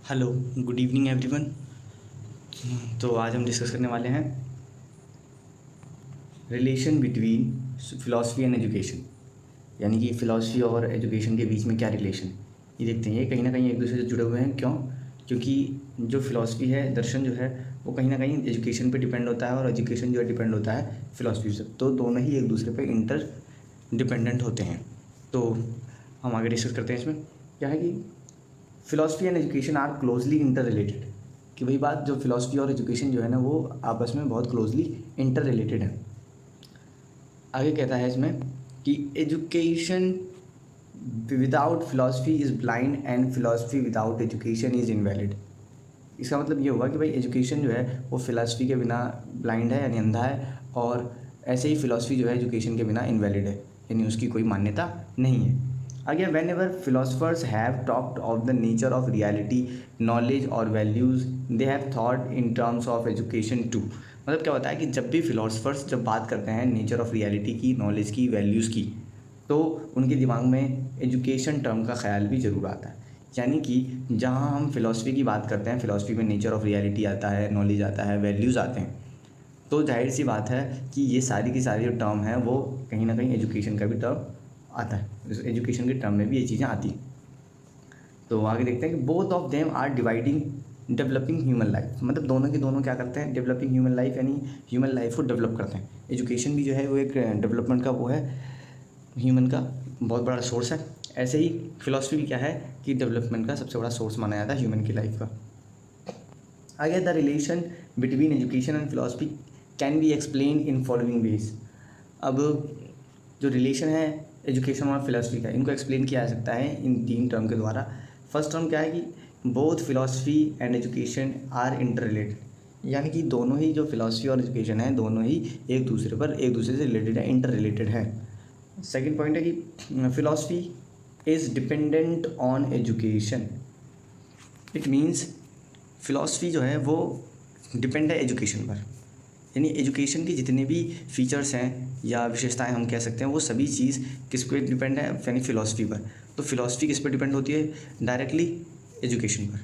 Hello, good evening everyone. तो आज हम डिस्कस करने वाले हैं relation between philosophy and education, यानी कि फ़िलासफ़ी और एजुकेशन के बीच में क्या रिलेशन। ये देखते हैं, ये कहीं ना कहीं एक दूसरे से जुड़े हुए हैं। क्यों? क्योंकि जो फ़िलासफ़ी है, दर्शन जो है, वो कहीं ना कहीं एजुकेशन पे डिपेंड होता है और एजुकेशन जो है डिपेंड होता है फ़िलासफ़ी से। तो दोनों ही एक दूसरे पे इंटर डिपेंडेंट होते हैं। तो हम आगे डिस्कस करते हैं। इसमें क्या है कि philosophy and education are closely inter related, कि वही बात, जो फ़िलासफ़ी और एजुकेशन जो है ना, वो आपस में बहुत क्लोजली इंटर रिलेटेड है। आगे कहता है इसमें कि education without philosophy is blind and philosophy without education is invalid. इसका मतलब ये हुआ कि भाई एजुकेशन जो है वो फ़िलासफ़ी के बिना ब्लाइंड है, यानी अंधा है, और ऐसे ही फ़िलासफ़ी जो है एजुकेशन के बिना इनवैलिड है, यानी उसकी कोई मान्यता नहीं है। Again, whenever philosophers have talked of the nature of reality, knowledge और values, they have thought in terms of education too. मतलब क्या होता है कि जब भी फिलोसफर्स जब बात करते हैं नेचर ऑफ रियलिटी की, नॉलेज की, वैल्यूज़ की, तो उनके दिमाग में एजुकेशन टर्म का ख्याल भी ज़रूर आता है। यानी कि जहाँ हम फ़िलासफ़ी की बात करते हैं, फ़िलासफ़ी में नेचर ऑफ रियलिटी आता है, नॉलेज आता है, वैल्यूज़ आते हैं, तो जाहिर सी बात है कि ये सारी की सारी जो टर्म है वो कहीं ना कहीं एजुकेशन का भी टर्म आता है। एजुकेशन के टर्म में भी ये चीज़ें आती हैं। तो आगे देखते हैं कि both of them are dividing developing human life. मतलब दोनों के दोनों क्या करते हैं? डेवलपिंग ह्यूमन लाइफ, यानी ह्यूमन लाइफ को डेवलप करते हैं। एजुकेशन भी जो है वो एक डेवलपमेंट का वो है, ह्यूमन का बहुत बड़ा सोर्स है। ऐसे ही फिलॉसफी भी क्या है कि डेवलपमेंट का सबसे बड़ा सोर्स माना जाता है ह्यूमन की लाइफ का। आगे, the relation between education and philosophy can be explain in following veg. अब जो रिलेशन है एजुकेशन और फिलॉसफी का, इनको एक्सप्लेन किया जा सकता है इन तीन टर्म के द्वारा। फर्स्ट टर्म क्या है कि both philosophy and education are inter related, यानी कि दोनों ही जो फिलॉसफी और एजुकेशन है, दोनों ही एक दूसरे से रिलेटेड है, इंटर रिलेटेड है। सेकेंड पॉइंट है कि philosophy is dependent on education. It means philosophy जो है वो डिपेंड है एजुकेशन पर, यानी एजुकेशन के जितने भी फीचर्स हैं या विशेषताएं हम कह सकते हैं, वो सभी चीज़ किस पे डिपेंड है? यानी फ़िलासफ़ी पर। तो फ़िलासफ़ी किस पर डिपेंड होती है? डायरेक्टली एजुकेशन पर।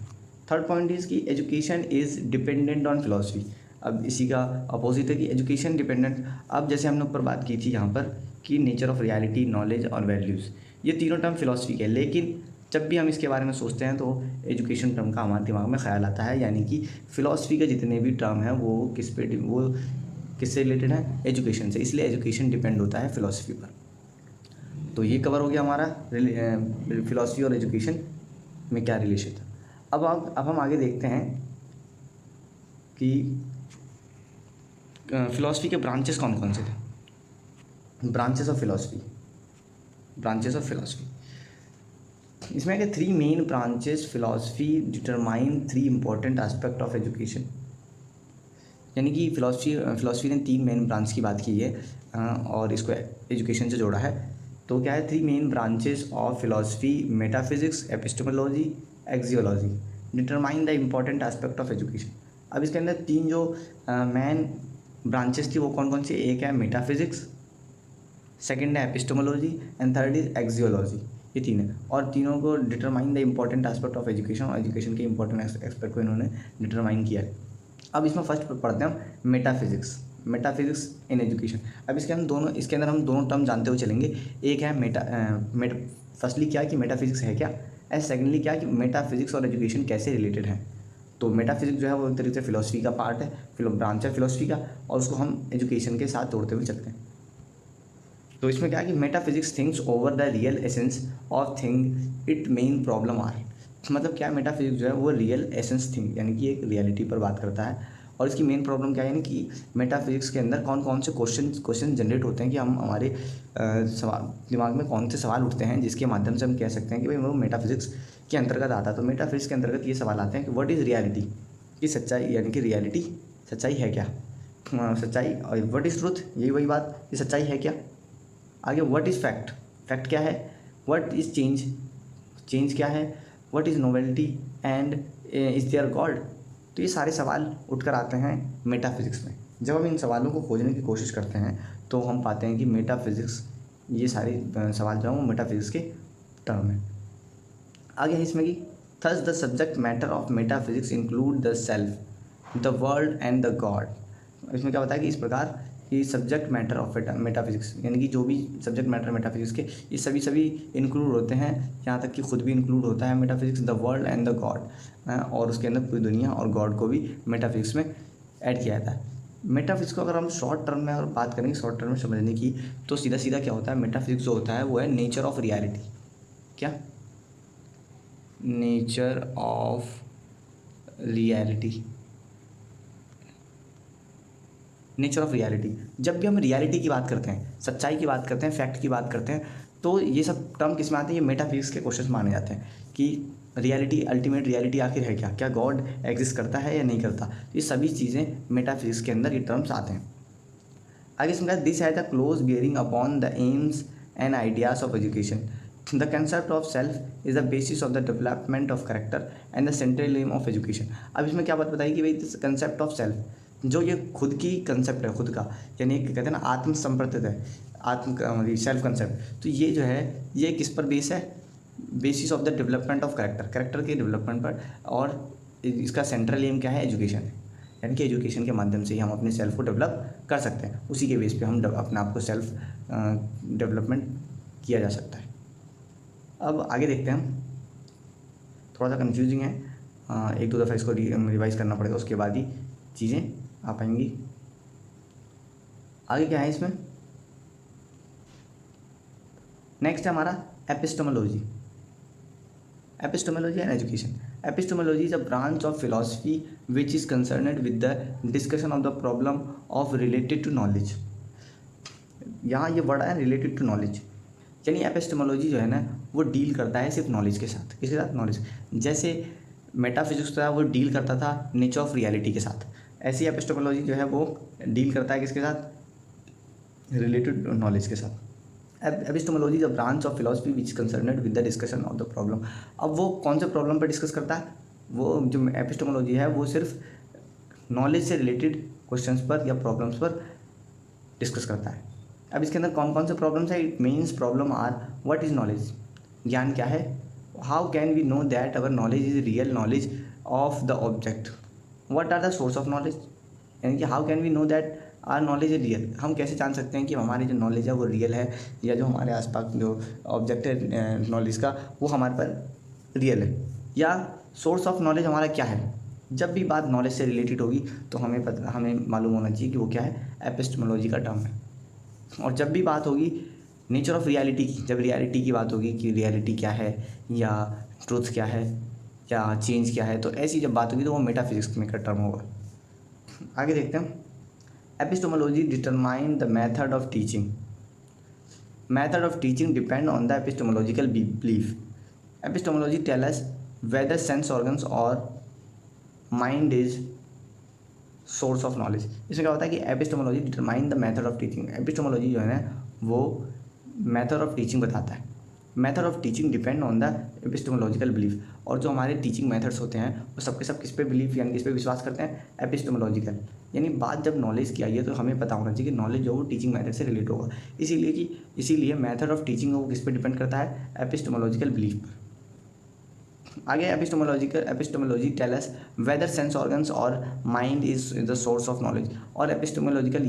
थर्ड पॉइंट इज़ कि education is dependent on philosophy. अब इसी का अपोजिट है कि एजुकेशन डिपेंडेंट। अब जैसे हमने ऊपर बात की थी यहाँ पर कि नेचर ऑफ रियलिटी, नॉलेज और वैल्यूज़, ये तीनों टर्म फ़िलासफ़ी के हैं, लेकिन जब भी हम इसके बारे में सोचते हैं तो एजुकेशन टर्म का हमारे दिमाग में ख्याल आता है। यानी कि फ़िलासफ़ी के जितने भी टर्म हैं वो किससे रिलेटेड है? एजुकेशन से। इसलिए एजुकेशन डिपेंड होता है फ़िलासफ़ी पर। तो ये कवर हो गया हमारा फ़िलासफ़ी और एजुकेशन में क्या रिलेशन था। अब हम आगे देखते हैं कि फ़िलासफ़ी के ब्रांचेस कौन कौन से थे। ब्रांचेस ऑफ फ़िलासफ़ी, इसमें के three main branches philosophy determine three important aspect of education. यानी कि फ़िलासफ़ी ने तीन मेन ब्रांच की बात की है और इसको एजुकेशन से जोड़ा है। तो क्या है? Three main branches of philosophy, metaphysics, epistemology, axiology, determine the important aspect of education. अब इसके अंदर तीन जो मेन ब्रांचेस थी वो कौन कौन सी? एक है मेटाफिज़िक्स, सेकेंड है epistemology and third is axiology. ये तीन है, और तीनों को determine the important aspect of education, और एजुकेशन के इंपॉर्टेंट एस्पेक्ट को इन्होंने डिटरमाइन किया है। अब इसमें फर्स्ट पढ़ते हैं हम मेटाफिज़िक्स इन एजुकेशन। अब इसके अंदर हम दोनों टर्म जानते हुए चलेंगे। एक है फर्स्टली क्या कि मेटाफिज़िक्स है क्या, एंड सेकेंडली क्या कि मेटाफिज़िक्स और एजुकेशन कैसे रिलेटेड हैं। तो मेटाफिज़िक्स जो है वो एक तरीके से फ़िलासफ़ी का पार्ट है, ब्रांच है फ़िलासफ़ी का, और उसको हम एजुकेशन के साथ जोड़ते हुए चलते हैं। तो इसमें क्या है कि metaphysics thinks over the real essence of thing it main problem are. मतलब क्या, मेटाफिजिक्स जो है वो रियल एसेंस थिंग, यानी कि एक रियलिटी पर बात करता है, और इसकी मेन प्रॉब्लम क्या है, यानी कि मेटाफिजिक्स के अंदर कौन कौन से क्वेश्चन जनरेट होते हैं, कि हम हमारे दिमाग में कौन से सवाल उठते हैं जिसके माध्यम से हम कह सकते हैं कि भाई वो मेटाफिजिक्स के अंतर्गत आता है। तो मेटाफिजिक्स के अंतर्गत ये सवाल आते हैं कि व्हाट इज़ रियलिटी, कि सच्चाई, यानी कि रियलिटी सच्चाई है क्या, सच्चाई, और व्हाट इज़ ट्रुथ, यही वही बात कि सच्चाई है क्या। आगे व्हाट इज़ फैक्ट, फैक्ट क्या है। व्हाट इज़ चेंज, चेंज क्या है। What is novelty and is there God. तो ये सारे सवाल उठकर आते हैं मेटाफिज़िक्स में। जब हम इन सवालों को खोजने की कोशिश करते हैं तो हम पाते हैं कि मेटाफिज़िक्स, ये सारे सवाल जो हैं वो मेटाफिज़िक्स के टर्म हैं। आगे है इसमें कि thus the subject matter of metaphysics include the self, the world and the God. इसमें क्या होता है कि इस प्रकार कि सब्जेक्ट मैटर ऑफ मेटाफिजिक्स, यानी कि जो भी सब्जेक्ट मैटर मेटाफिजिक्स के, ये सभी इंक्लूड होते हैं, यहाँ तक कि खुद भी इंक्लूड होता है metaphysics, the world and the God, और उसके अंदर पूरी दुनिया और गॉड को भी मेटाफिजिक्स में ऐड किया जाता है। मेटाफिजिक्स को अगर हम शॉर्ट टर्म में अगर बात करेंगे, शॉर्ट टर्म में समझने की, तो सीधा सीधा क्या होता है, मेटाफिजिक्स जो होता है वो है नेचर ऑफ रियलिटी। क्या? Nature of reality. Nature of reality, जब भी हम रियलिटी की बात करते हैं, सच्चाई की बात करते हैं, फैक्ट की बात करते हैं, तो ये सब टर्म किस में आते हैं, ये मेटाफिजिक्स के क्वेश्चन माने जाते हैं कि रियलिटी, अल्टीमेट रियलिटी आखिर है क्या, क्या गॉड एग्जिस्ट करता है या नहीं करता। ये सभी चीज़ें मेटाफिजिक्स के अंदर ये टर्म्स आते हैं। आगे समझा, this has a close bearing upon the aims and ideas of education. The concept of self is the basis of the development of character and the central aim of education. अब इसमें क्या बात बताई कि भाई कंसेप्ट ऑफ सेल्फ, जो ये खुद की कंसेप्ट है, खुद का, यानी कहते हैं ना आत्म संप्रतित है, आत्म सेल्फ कंसेप्ट, तो ये जो है ये किस पर बेस है, basis of the development of character, character के डेवलपमेंट पर, और इसका सेंट्रल एम क्या है, एजुकेशन है, यानी कि एजुकेशन के माध्यम से ही हम अपने सेल्फ को डेवलप कर सकते हैं, उसी के बेस पे हम अपने आप को सेल्फ डेवलपमेंट किया जा सकता है। अब आगे देखते हैं हम, थोड़ा सा कन्फ्यूजिंग है, एक दो दफ़ा इसको रिवाइज करना पड़ेगा, उसके बाद ही चीज़ें आ पाएंगी। आगे क्या है इसमें, नेक्स्ट है हमारा epistemology. Epistemology and education. Epistemology is a branch of philosophy which is concerned with the discussion of the problem of related to knowledge. यहाँ ये वर्ड है रिलेटेड टू नॉलेज, यानी एपिस्टेमोलॉजी जो है ना वो डील करता है सिर्फ नॉलेज के साथ, किसके साथ, नॉलेज। जैसे मेटाफिजिक्स था वो डील करता था नेचर ऑफ रियलिटी के साथ, ऐसी एपिस्टेमोलॉजी जो है वो डील करता है किसके साथ, रिलेटेड नॉलेज के साथ। Epistemology is a branch of philosophy which concerned with the discussion of the problem. अब वो कौन से प्रॉब्लम पर डिस्कस करता है, वो जो एपिस्टेमोलॉजी है वो सिर्फ नॉलेज से रिलेटेड क्वेश्चंस पर या प्रॉब्लम्स पर डिस्कस करता है। अब इसके अंदर कौन कौन से प्रॉब्लम्स है, it means problem are, what is knowledge, ज्ञान क्या है, how can we know that our knowledge is real knowledge of the object, what are the source of knowledge, यानी कि how can we know that are knowledge is real, हम कैसे जान सकते हैं कि हमारी जो नॉलेज है वो रियल है, या जो हमारे आसपास जो ऑब्जेक्ट है नॉलेज का वो हमारे पर रियल है, या सोर्स ऑफ नॉलेज हमारा क्या है। जब भी बात नॉलेज से रिलेटेड होगी तो हमें मालूम होना चाहिए कि वो क्या है, एपिस्टेमोलॉजी का टर्म है। और जब भी बात होगी नेचर ऑफ रियलिटी की, जब रियलिटी की बात होगी कि रियलिटी क्या है या ट्रूथ क्या है या चेंज क्या है, तो ऐसी जब बात होगी तो वो मेटाफिजिक्स में का टर्म होगा। आगे देखते हैं, epistemology determine the method of teaching. Method of teaching depend on the epistemological belief. Epistemology tell us whether sense organs और mind is source of knowledge. इसमें क्या होता है कि epistemology determine the method of teaching. Epistemology जो है ना वो मेथड ऑफ टीचिंग बताता है। Method of teaching depend on the epistemological belief, और जो हमारे टीचिंग मेथड्स होते हैं वो सबके सब किस पे बिलीफ यानी किस पे विश्वास करते हैं, एपिस्टेमोलॉजिकल। यानी बात जब नॉलेज की आई है तो हमें पता होना चाहिए कि नॉलेज जो वो टीचिंग मेथड से रिलेट होगा, इसीलिए मेथड ऑफ टीचिंग वो किस पे डिपेंड करता है, एपिस्टेमोलॉजिकल बिलीफ पर। आगे epistemology tell us whether sense organs और mind is the source of knowledge. और एपिस्टेमोलॉजिकल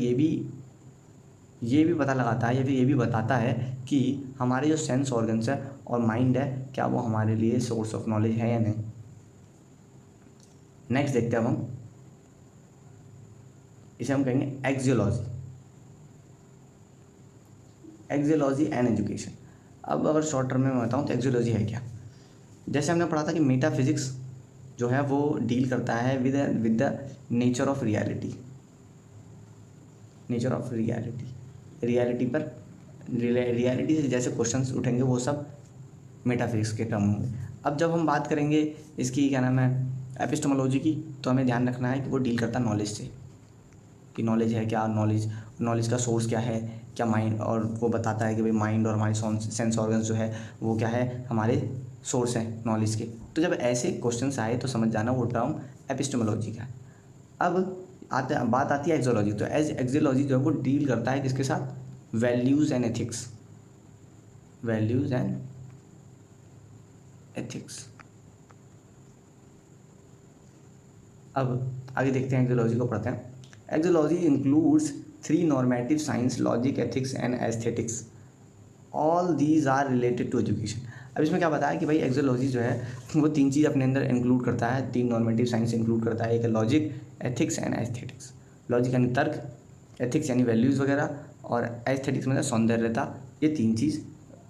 ये भी पता लगाता है या फिर ये भी बताता है कि हमारे जो सेंस ऑर्गन्स है और माइंड है क्या वो हमारे लिए सोर्स ऑफ नॉलेज है या नहीं। नेक्स्ट देखते हैं हम इसे हम कहेंगे एक्सियोलॉजी। Axiology and education. अब अगर शॉर्ट टर्म में मैं बताऊँ तो एक्सियोलॉजी है क्या, जैसे हमने पढ़ा था कि मेटाफिजिक्स जो है वो डील करता है with the nature of reality. Nature of reality पर रियलिटी से जैसे क्वेश्चंस उठेंगे वो सब मेटाफिजिक्स के टर्म होंगे। अब जब हम बात करेंगे इसकी क्या नाम है एपिस्टेमोलॉजी की, तो हमें ध्यान रखना है कि वो डील करता है नॉलेज से, कि नॉलेज है क्या, नॉलेज का सोर्स क्या है, क्या माइंड, और वो बताता है कि भाई माइंड और हमारे सेंस ऑर्गन्स जो है वो क्या है, हमारे सोर्स हैं नॉलेज के। तो जब ऐसे क्वेश्चंस आए तो समझ जाना वो टर्म एपिस्टेमोलॉजी का है। अब बात आती है एक्सियोलॉजी। तो एक्सियोलॉजी जो है वो डील करता है किसके साथ, values and ethics. Values and ethics अब आगे देखते हैं, एक्सोलॉजी को पढ़ते हैं। Axiology includes 3 normative science, logic, ethics and aesthetics. All these are related to education. अब इसमें क्या बताया कि भाई एक्सोलॉजी जो है वो 3 चीज़ अपने अंदर इंक्लूड करता है, 3 नॉर्मेटिव साइंस इंक्लूड करता है। एक है logic, ethics and aesthetics. Logic यानी तर्क, एथिक्स यानी वैल्यूज़ वगैरह, और एस्थेटिक्स मतलब सौंदर्यता। ये 3 चीज़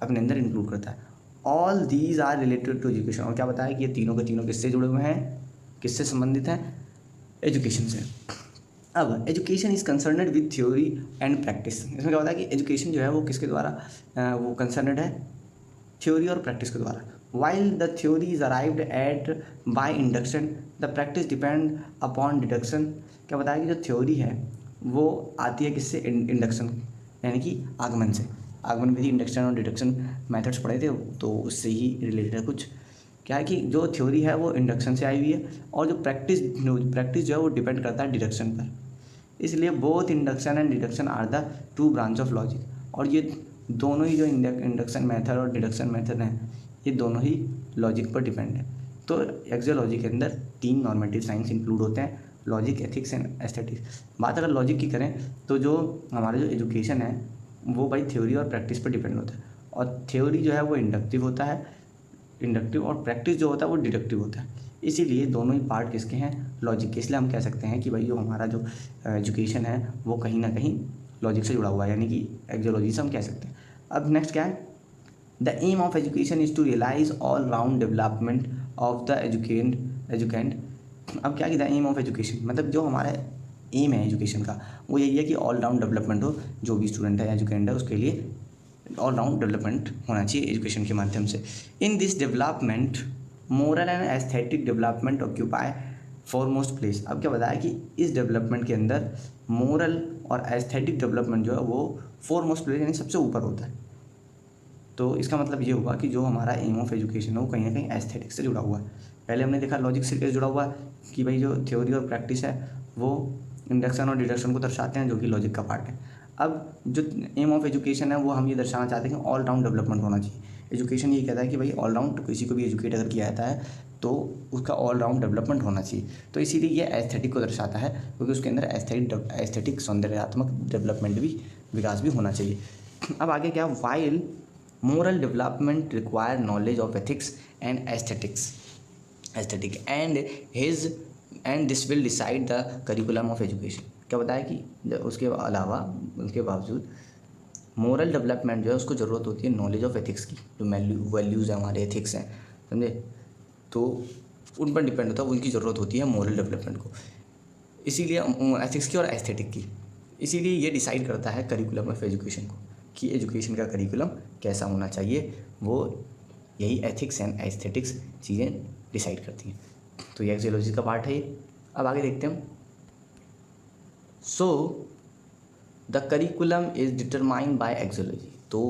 अपने अंदर इंक्लूड करता है। All these are related to education. और क्या बताया कि ये तीनों के तीनों किससे जुड़े हुए हैं, किससे संबंधित हैं, एजुकेशन से। अब education is concerned with theory and practice. इसमें क्या होता है कि एजुकेशन जो है वो किसके द्वारा वो कंसर्नड है, थ्योरी और प्रैक्टिस के द्वारा। While the theory is arrived at by induction, the practice depend upon deduction. क्या बताया कि जो थ्योरी है वो आती है किससे, इंडक्शन यानी कि आगमन से। आगमन विधि, इंडक्शन और डिडक्शन मेथड्स पढ़े थे तो उससे ही रिलेटेड है कुछ। क्या है कि जो थ्योरी है वो इंडक्शन से आई हुई है, और जो प्रैक्टिस जो है वो डिपेंड करता है डिडक्शन पर। इसलिए both induction and deduction are the 2 branch of logic. और ये दोनों ही जो इंडक्शन मेथड और डिडक्शन मेथड हैं ये दोनों ही लॉजिक पर डिपेंड है। तो एक्सियोलॉजी के अंदर 3 नॉर्मेटिव साइंस इंक्लूड होते हैं, लॉजिक, एथिक्स एंड एस्थेटिक्स। बात अगर लॉजिक की करें तो जो हमारा जो एजुकेशन है वो भाई थ्योरी और प्रैक्टिस पर डिपेंड होता है। और थ्योरी जो है वो इंडक्टिव होता है, इंडक्टिव, और प्रैक्टिस जो होता है वो डिडक्टिव होता है। इसीलिए दोनों ही पार्ट किसके हैं, लॉजिक के। इसलिए हम कह सकते हैं कि भाई जो हमारा जो एजुकेशन है वो कहीं ना कहीं लॉजिक से जुड़ा हुआ है, यानी कि एक्सियोलॉजी से हम कह सकते हैं। अब नेक्स्ट क्या है, the aim of education is to realize all round development of the educand. अब क्या है कि द एम ऑफ एजुकेशन मतलब जो हमारा एम है एजुकेशन का वो यही है कि ऑल राउंड डेवलपमेंट हो, जो भी स्टूडेंट है एजुकेंड है उसके लिए ऑल राउंड डेवलपमेंट होना चाहिए एजुकेशन के माध्यम से। In this development moral and aesthetic development occupy foremost place. अब क्या बताया कि इस डेवलपमेंट के अंदर मोरल और एस्थेटिक डेवलपमेंट जो है वो फॉरमोस्ट प्लेस यानी सबसे ऊपर होता है। तो इसका मतलब ये हुआ कि जो हमारा एम ऑफ एजुकेशन है वो कहीं ना कहीं एस्थेटिक्स से जुड़ा हुआ है। पहले हमने देखा लॉजिक से कैसे जुड़ा हुआ है कि भाई जो थ्योरी और प्रैक्टिस है वो इंडक्शन और डिडक्शन को दर्शाते हैं, जो कि लॉजिक का पार्ट है। अब जो एम ऑफ एजुकेशन है वो हम ये दर्शाना चाहते हैं कि ऑल राउंड डेवलपमेंट होना चाहिए। एजुकेशन ये कहता है कि भाई ऑल राउंड किसी को भी एजुकेट अगर किया जाता है तो उसका ऑल राउंड डेवलपमेंट होना चाहिए। तो इसीलिए ये एस्थेटिक को दर्शाता है, क्योंकि उसके अंदर एस्थेटिक सौंदर्यात्मक डेवलपमेंट भी, विकास भी होना चाहिए। अब आगे क्या, while moral development require knowledge of ethics and aesthetic and this will decide the curriculum of education। क्या बताया कि उसके अलावा, उसके बावजूद मोरल डेवलपमेंट जो है उसको ज़रूरत होती है नॉलेज ऑफ एथिक्स की। जो वैल्यूज़ हैं हमारे, एथिक्स हैं, समझे, तो उन पर डिपेंड होता है, उनकी ज़रूरत होती है मोरल डेवलपमेंट को, इसीलिए एथिक्स की और एस्थेटिक की। इसीलिए ये डिसाइड करता है करिकुलम ऑफ एजुकेशन को कि एजुकेशन का करिकुलम कैसा होना चाहिए, वो यही एथिक्स एंड एस्थेटिक्स चीज़ें डिसाइड करती हैं। तो ये एक्सियोलॉजी का पार्ट है ये। अब आगे देखते हैं। सो the curriculum is determined by axiology. तो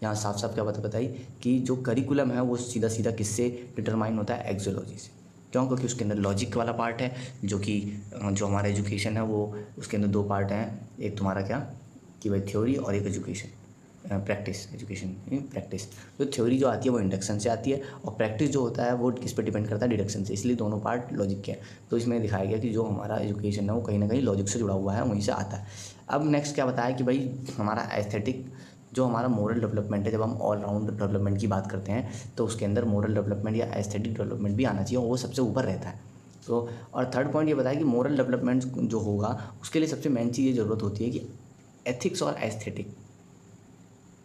यहाँ साफ साफ क्या बताई कि जो करिकुलम है वो सीधा सीधा किससे डिटरमाइन होता है, एक्सियोलॉजी से। क्यों? क्योंकि उसके अंदर लॉजिक वाला पार्ट है, जो कि जो हमारा एजुकेशन है वो उसके अंदर 2 पार्ट हैं। एक तुम्हारा क्या कि भाई थ्योरी, और एक एजुकेशन प्रैक्टिस, एजुकेशन प्रैक्टिस। जो थ्योरी जो आती है वो इंडक्शन से आती है, और प्रैक्टिस जो होता है वो किस पर डिपेंड करता है, डिडक्शन से। इसलिए दोनों पार्ट लॉजिक के हैं। तो इसमें दिखाया गया कि जो हमारा एजुकेशन है वो कहीं ना कहीं लॉजिक से जुड़ा हुआ है, वहीं से आता है। अब नेक्स्ट क्या बताया कि भाई हमारा एस्थेटिक, जो हमारा मोरल डेवलपमेंट है, जब हम ऑल राउंड डेवलपमेंट की बात करते हैं तो उसके अंदर मोरल डेवलपमेंट या एस्थेटिक डेवलपमेंट भी आना चाहिए, और वो सबसे ऊपर रहता है। तो और थर्ड पॉइंट ये बताया कि मोरल डेवलपमेंट जो होगा उसके लिए सबसे मेन चीज़ ये ज़रूरत होती है कि एथिक्स और एस्थेटिक,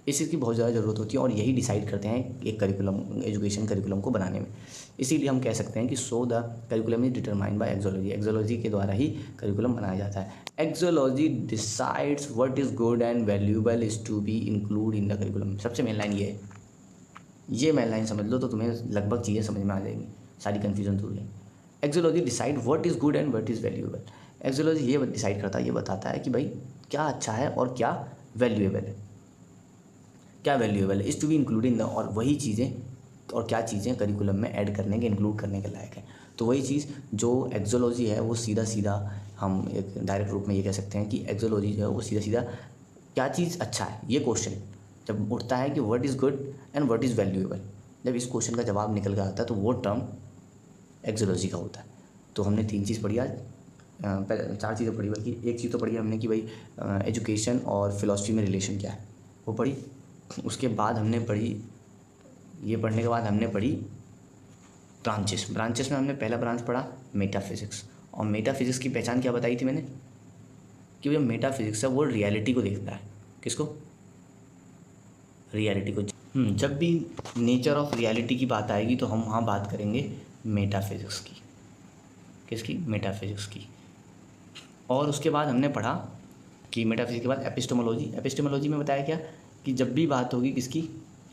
इस चीज़ की बहुत ज़्यादा ज़रूरत होती है, और यही डिसाइड करते हैं एक करिकुलम, एजुकेशन करिकुलम को बनाने में। इसीलिए हम कह सकते हैं कि so the curriculum is determined by axiology. Axiology के द्वारा ही करिकुलम बनाया जाता है। Axiology decides what is good and valuable is to be include in the curriculum. सबसे मेन लाइन ये है, ये मेन लाइन समझ लो तो तुम्हें लगभग चीज़ें समझ में आ जाएंगी, सारी कन्फ्यूजन दूर है। Axiology decide what is good and what is valuable. Axiology ये डिसाइड करता है, ये बताता है कि भाई क्या अच्छा है और क्या वैल्यूएबल है। क्या वैल्यूएबल है, is to be include in the, और वही चीज़ें और क्या चीज़ें करिकुलम में ऐड करने के, इंक्लूड करने के लायक है। तो वही चीज़ जो एक्सियोलॉजी है वो सीधा सीधा हम एक डायरेक्ट रूप में ये कह सकते हैं कि एक्सियोलॉजी जो है वो सीधा सीधा क्या चीज़ अच्छा है, ये क्वेश्चन जब उठता है कि what is good and what is valuable, जब इस क्वेश्चन का जवाब निकल कर आता है तो वो टर्म एक्सियोलॉजी का होता है। तो हमने 3 चीज़ पढ़ी आज, पहले 4 चीज़ें पढ़ी, बल्कि एक चीज़ तो पढ़ी हमने कि भाई एजुकेशन और फिलॉसफी में रिलेशन क्या है, वो पढ़ी। उसके बाद हमने पढ़ी, ये पढ़ने के बाद हमने पढ़ी ब्रांचेस में हमने पहला ब्रांच पढ़ा मेटाफिज़िक्स। और मेटाफिज़िक्स की पहचान क्या बताई थी मैंने, कि जो मेटाफिज़िक्स है वो रियलिटी को देखता है। किसको? रियलिटी को। जब भी नेचर ऑफ रियलिटी की बात आएगी तो हम वहाँ बात करेंगे मेटाफिज़िक्स की। किसकी? मेटाफिज़िक्स की। और उसके बाद हमने पढ़ा कि मेटाफिज़िक्स के बाद एपिस्टेमोलॉजी में बताया क्या, कि जब भी बात होगी किसकी?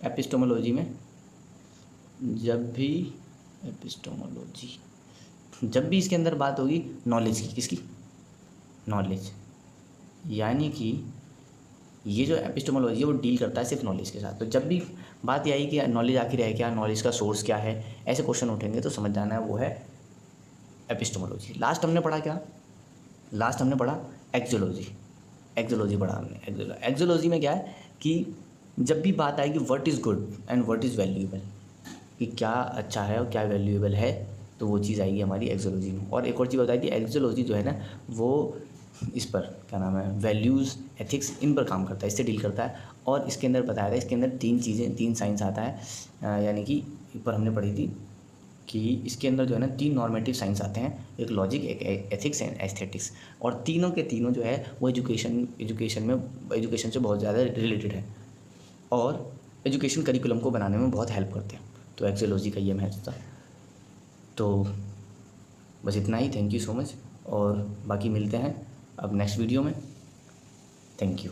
एपिस्टेमोलॉजी में, जब भी इसके अंदर बात होगी नॉलेज की। किसकी? नॉलेज। यानी कि ये जो एपिस्टेमोलॉजी है वो डील करता है सिर्फ नॉलेज के साथ। तो जब भी बात ये आई कि नॉलेज आखिर है क्या, नॉलेज का सोर्स क्या है, ऐसे क्वेश्चन उठेंगे तो समझ जाना है वो है एपिस्टेमोलॉजी। लास्ट हमने पढ़ा क्या? लास्ट हमने पढ़ा एक्सोलॉजी पढ़ा हमने। एक्सोलॉजी में क्या है कि जब भी बात आएगी what is good and what is valuable, कि क्या अच्छा है और क्या वैल्यूएबल है, तो वो चीज़ आएगी हमारी एक्सोलॉजी में। और एक और चीज़ बताई थी, एक्सोलॉजी जो है ना वो इस पर क्या नाम है, वैल्यूज़, एथिक्स, इन पर काम करता है, इससे डील करता है। और इसके अंदर बताया था, इसके अंदर 3 साइंस आता है, यानी कि एक पर हमने पढ़ी थी कि इसके अंदर जो है ना 3 नॉर्मेटिव साइंस आते हैं, एक लॉजिक, एक एथिक्स एंड एस्थेटिक्स। और तीनों के तीनों जो है वो एजुकेशन से बहुत ज़्यादा रिलेटेड है और एजुकेशन करिकुलम को बनाने में बहुत हेल्प करते हैं। तो एक्सोलॉजी का ये महत्व था। तो बस इतना ही। थैंक यू सो मच, और बाकी मिलते हैं अब नेक्स्ट वीडियो में। Thank you.